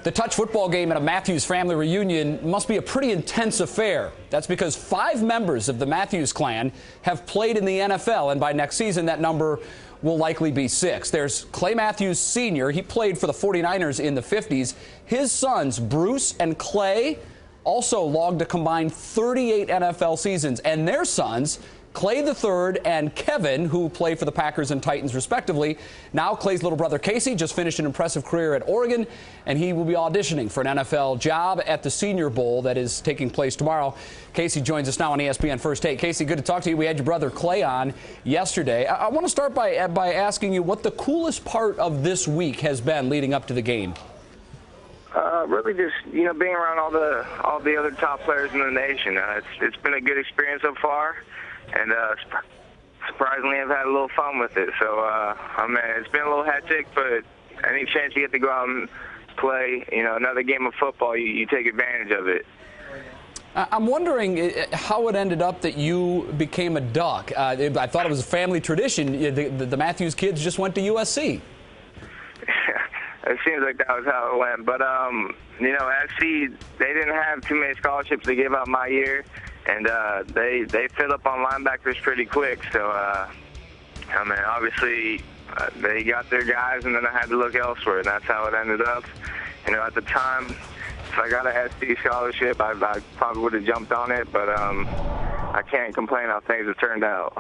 The touch football game at a Matthews family reunion must be a pretty intense affair. That's because 5 members of the Matthews clan have played in the NFL, and by next season that number will likely be 6. There's Clay Matthews Sr. He played for the 49ers in the 50s. His sons, Bruce and Clay, also logged a combined 38 NFL seasons, and their sons, Clay III and Kevin, who play for the Packers and Titans respectively. Now Clay's little brother Casey just finished an impressive career at Oregon, and he will be auditioning for an NFL job at the Senior Bowl that is taking place tomorrow. Casey joins us now on ESPN First Take. Casey, good to talk to you. We had your brother Clay on yesterday. I want to start by asking you what the coolest part of this week has been leading up to the game. Really just, being around all the other top players in the nation. It's been a good experience so far. And surprisingly, I've had a little fun with it. So, it's been a little hectic, but any chance you get to go out and play, another game of football, you take advantage of it. I'm wondering how it ended up that you became a Duck. I thought it was a family tradition. The Matthews kids just went to USC. It seems like that was how it went. But, SC, they didn't have too many scholarships to give out my year. And they filled up on linebackers pretty quick. So, obviously, they got their guys, and then I had to look elsewhere, and that's how it ended up. At the time, if I got an SC scholarship, I probably would have jumped on it, but I can't complain how things have turned out.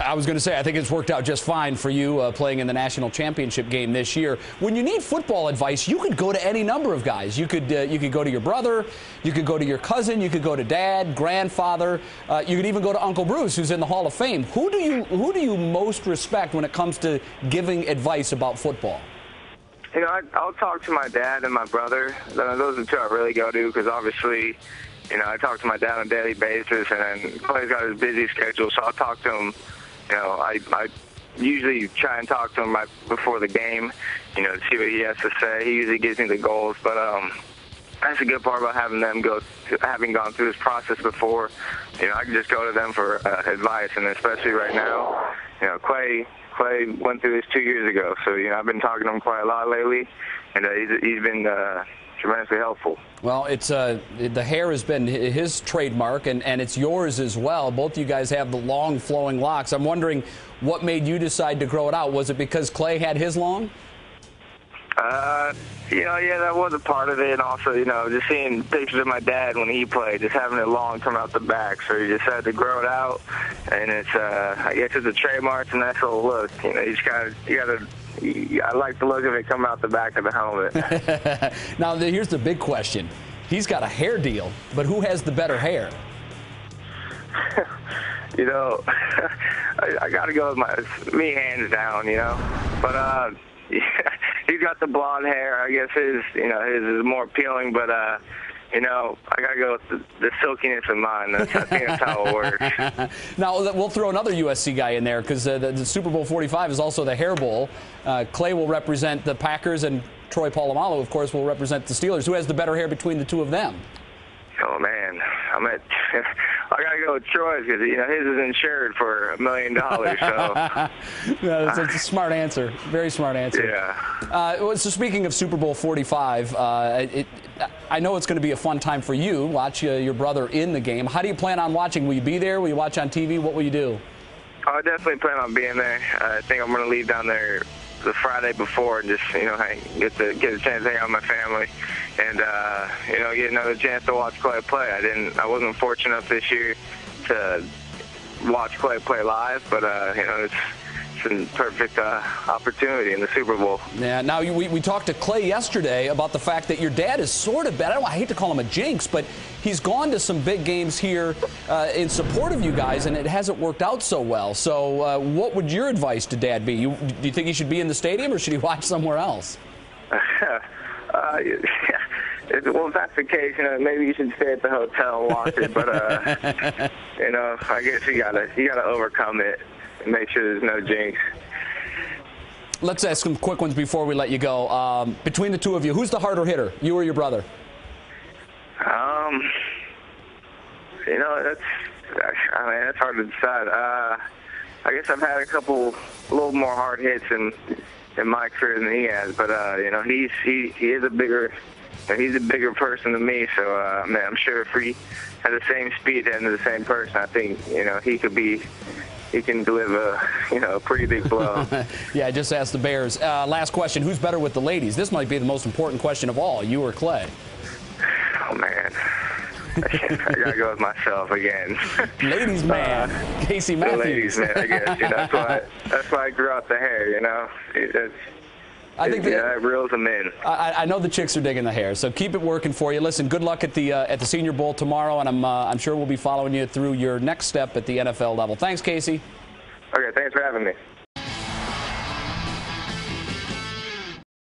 I was going to say, I think it's worked out just fine for you playing in the national championship game this year. When you need football advice, you could go to any number of guys. You could go to your brother, you could go to your cousin, you could go to dad, grandfather, you could even go to Uncle Bruce, who's in the Hall of Fame. Who do you most respect when it comes to giving advice about football? I'll talk to my dad and my brother. Those are the two I really go to because obviously, I talk to my dad on a daily basis, and then Clay's got his busy schedule, so I'll talk to him. I usually try and talk to him right before the game, to see what he has to say. He usually gives me the goals, but that's a good part about having gone through this process before. I can just go to them for advice, and especially right now, Clay went through this 2 years ago, so I've been talking to him quite a lot lately, and he's been tremendously helpful. Well, it's the hair has been his trademark, and it's yours as well. Both of you guys have the long flowing locks. I'm wondering what made you decide to grow it out. Was it because Clay had his long? Yeah, that was a part of it, and also, just seeing pictures of my dad when he played, just having it long come out the back, so you just had to grow it out, and it's, I guess it's a trademark, and that's a look, I like the look of it coming out the back of the helmet. Now, here's the big question. He's got a hair deal, but who has the better hair? I got to go with me hands down, but, he's got the blonde hair. I guess his is more appealing, but I gotta go with the silkiness of mine. I think that's how it works. Now we'll throw another USC guy in there because the Super Bowl 45 is also the Hair Bowl. Clay will represent the Packers, and Troy Polamalu, of course, will represent the Steelers. Who has the better hair between the two of them? Oh man, I gotta go with Troy's because his is insured for $1 million. So that's a smart answer, very smart answer. Yeah. So speaking of Super Bowl 45, I know it's going to be a fun time for you. Watch your brother in the game. How do you plan on watching? Will you be there? Will you watch on TV? What will you do? I definitely plan on being there. I think I'm going to leave down there the Friday before and just get a chance to hang out with my family and get another chance to watch Clay play. I wasn't fortunate enough this year to watch Clay play live, but it's a perfect opportunity in the Super Bowl. Yeah. Now we talked to Clay yesterday about the fact that your dad is sort of bad. I hate to call him a jinx, but he's gone to some big games here in support of you guys, and it hasn't worked out so well. So what would your advice to Dad be? Do you think he should be in the stadium, or should he watch somewhere else? Well, if that's the case, maybe you should stay at the hotel and watch it. But I guess you gotta overcome it and make sure there's no jinx. Let's ask some quick ones before we let you go. Between the two of you, who's the harder hitter, you or your brother? That's hard to decide. I guess I've had a little more hard hits in my career than he has, but he is a bigger he's a bigger person than me. So, man, I'm sure if we had the same speed and the same person, I think, he can deliver, a pretty big blow. Yeah, I just asked the Bears. Last question, who's better with the ladies? This might be the most important question of all, you or Clay? Oh, man. I got to go with myself again. Ladies man, Casey Matthews. Ladies man, I guess. That's why I grew out the hair, I think that reels them in. I know the chicks are digging the hair, so keep it working for you. Listen, good luck at the Senior Bowl tomorrow, and I'm sure we'll be following you through your next step at the NFL level. Thanks, Casey. Okay, thanks for having me.